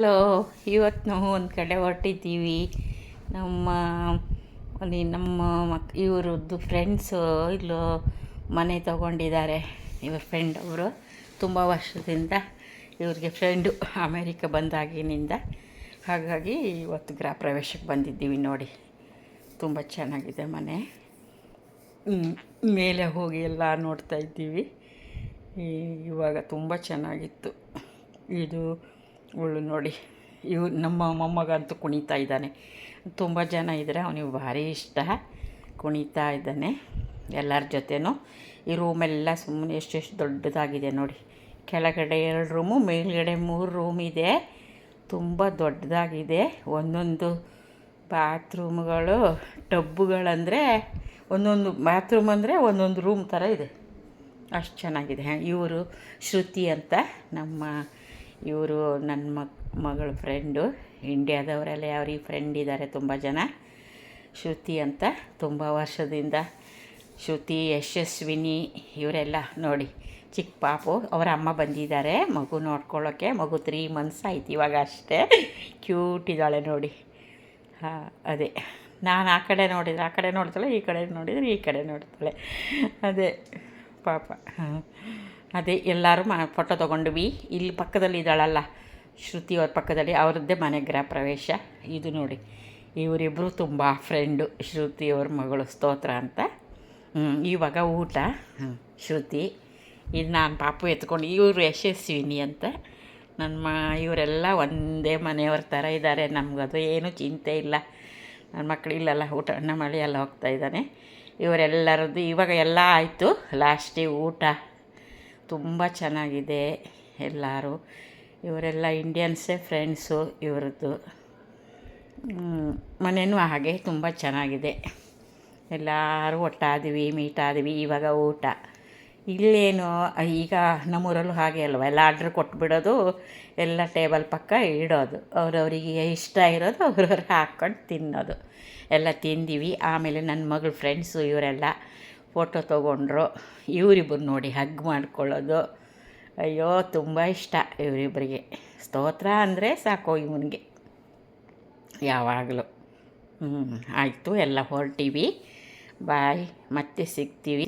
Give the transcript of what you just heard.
Hello, ಇವತ್ತು ನಾವು ಒಂದು ಕಡೆ ಹೊರಟಿದ್ದೀವಿ. ನಮ್ಮ ಇವರದ್ದು ಫ್ರೆಂಡ್ಸು ಇಲ್ಲೂ ಮನೆ ತಗೊಂಡಿದ್ದಾರೆ. ಇವ್ರ ಫ್ರೆಂಡ್ ಅವರು ತುಂಬ ವರ್ಷದಿಂದ ಇವ್ರಿಗೆ ಫ್ರೆಂಡು ಅಮೇರಿಕ ಬಂದಾಗಿನಿಂದ. ಹಾಗಾಗಿ ಇವತ್ತು ಗೃಹ ಪ್ರವೇಶಕ್ಕೆ ಬಂದಿದ್ದೀವಿ. ನೋಡಿ, ತುಂಬ ಚೆನ್ನಾಗಿದೆ ಮನೆ. ಮೇಲೆ ಹೋಗಿ ಎಲ್ಲ ನೋಡ್ತಾ ಇದ್ದೀವಿ. ಇವಾಗ ತುಂಬ ಚೆನ್ನಾಗಿತ್ತು. ಇದು ನೋಡಿ, ನಮ್ಮ ಮೊಮ್ಮಗಂತೂ ಕುಣಿತಾ ಇದ್ದಾನೆ. ತುಂಬ ಜನ ಇದ್ದರೆ ಅವನಿಗೆ ಭಾರಿ ಇಷ್ಟ, ಕುಣಿತಾ ಇದ್ದಾನೆ ಎಲ್ಲರ ಜೊತೆನೂ. ಈ ರೂಮೆಲ್ಲ ಸುಮ್ಮನೆ ಎಷ್ಟೆಷ್ಟು ದೊಡ್ಡದಾಗಿದೆ ನೋಡಿ. ಕೆಳಗಡೆ 2 ರೂಮು, ಮೇಲ್ಗಡೆ 3 ರೂಮ್ ಇದೆ. ತುಂಬ ದೊಡ್ಡದಾಗಿದೆ. ಒಂದೊಂದು ಬಾತ್ರೂಮ್ಗಳು, ಟಬ್ಬುಗಳಂದರೆ ಒಂದೊಂದು ಬಾತ್ರೂಮ್ ಅಂದರೆ ಒಂದೊಂದು ರೂಮ್ ಥರ ಇದೆ. ಅಷ್ಟು ಚೆನ್ನಾಗಿದೆ. ಇವರು ಶ್ರುತಿ ಅಂತ, ಇವರು ನನ್ನ ಮಗಳ ಫ್ರೆಂಡು. ಇಂಡಿಯಾದವರೆಲ್ಲ ಅವ್ರಿಗೆ ಫ್ರೆಂಡ್ ಇದ್ದಾರೆ ತುಂಬ ಜನ. ಶ್ರುತಿ ಅಂತ, ತುಂಬ ವರ್ಷದಿಂದ. ಶ್ರುತಿ, ಯಶಸ್ವಿನಿ ಇವರೆಲ್ಲ ನೋಡಿ, ಚಿಕ್ಕ ಪಾಪು. ಅವರ ಅಮ್ಮ ಬಂದಿದ್ದಾರೆ ಮಗು ನೋಡ್ಕೊಳ್ಳೋಕ್ಕೆ. ಮಗು 3 months ಆಯ್ತು ಇವಾಗ ಅಷ್ಟೇ. ಕ್ಯೂಟ್ ಇದ್ದಾಳೆ ನೋಡಿ. ಅದೇ ನಾನು ಆ ಕಡೆ ನೋಡಿದರೆ ಆ ಕಡೆ ನೋಡ್ತಾಳೆ, ಈ ಕಡೆ ನೋಡಿದರೆ ಈ ಕಡೆ ನೋಡ್ತಾಳೆ. ಅದೇ ಪಾಪ. ಅದೇ ಎಲ್ಲರೂ ಫೋಟೋ ತೊಗೊಂಡ್ವಿ. ಇಲ್ಲಿ ಪಕ್ಕದಲ್ಲಿ ಇದ್ದಾಳಲ್ಲ ಶ್ರುತಿ, ಅವ್ರ ಪಕ್ಕದಲ್ಲಿ ಅವ್ರದ್ದೇ ಮನೆ ಗೃಹ ಪ್ರವೇಶ. ಇದು ನೋಡಿ, ಇವರಿಬ್ಬರು ತುಂಬ ಫ್ರೆಂಡು. ಶ್ರುತಿ ಅವ್ರ ಮಗಳು ಸ್ತೋತ್ರ ಅಂತ. ಇವಾಗ ಊಟ. ಶ್ರುತಿ ಇದು ನಾನು ಪಾಪು ಎತ್ಕೊಂಡು. ಇವರು ಯಶಸ್ವಿನಿ ಅಂತ. ಇವರೆಲ್ಲ ಒಂದೇ ಮನೆಯವ್ರ ಥರ ಇದ್ದಾರೆ. ನಮಗದು ಏನೂ ಚಿಂತೆ ಇಲ್ಲ. ನನ್ನ ಮಕ್ಕಳು ಇಲ್ಲೆಲ್ಲ ಊಟ ಮಳೆ ಎಲ್ಲ ಹೋಗ್ತಾ ಇದ್ದಾನೆ. ಇವರೆಲ್ಲರದ್ದು ಇವಾಗ ಎಲ್ಲ ಆಯಿತು. ಲಾಸ್ಟಿಗೆ ಊಟ ತುಂಬ ಚೆನ್ನಾಗಿದೆ. ಎಲ್ಲರೂ ಇವರೆಲ್ಲ ಇಂಡಿಯನ್ಸೇ ಫ್ರೆಂಡ್ಸು ಇವ್ರದ್ದು. ಮನೆಯೂ ಹಾಗೆ ತುಂಬ ಚೆನ್ನಾಗಿದೆ. ಎಲ್ಲರೂ ಒಟ್ಟಾದ್ವಿ, ಮೀಟಾದ್ವಿ. ಇವಾಗ ಊಟ. ಇಲ್ಲೇನು ಈಗ ನಮ್ಮೂರಲ್ಲೂ ಹಾಗೆ ಅಲ್ವ, ಎಲ್ಲ ಆರ್ಡ್ರ್ ಕೊಟ್ಬಿಡೋದು, ಎಲ್ಲ ಟೇಬಲ್ ಪಕ್ಕ ಇಡೋದು, ಅವ್ರವರಿಗೆ ಇಷ್ಟ ಇರೋದು ಅವ್ರವ್ರು ಹಾಕ್ಕೊಂಡು ತಿನ್ನೋದು. ಎಲ್ಲ ತಿಂದೀವಿ. ಆಮೇಲೆ ನನ್ನ ಮಗಳ ಫ್ರೆಂಡ್ಸು ಇವರೆಲ್ಲ ಫೋಟೋ ತೊಗೊಂಡ್ರು. ಇವರಿಬ್ಬರು ನೋಡಿ ಹಗ್ ಮಾಡ್ಕೊಳ್ಳೋದು. ಅಯ್ಯೋ ತುಂಬ ಇಷ್ಟ ಇವರಿಬ್ಬರಿಗೆ. ಸ್ತೋತ್ರ ಅಂದರೆ ಸಾಕು ಇವನಿಗೆ ಯಾವಾಗಲೂ. ಆಯಿತು, ಎಲ್ಲ ಹೊರಟೀವಿ. ಬಾಯ್, ಮತ್ತೆ ಸಿಗ್ತೀವಿ.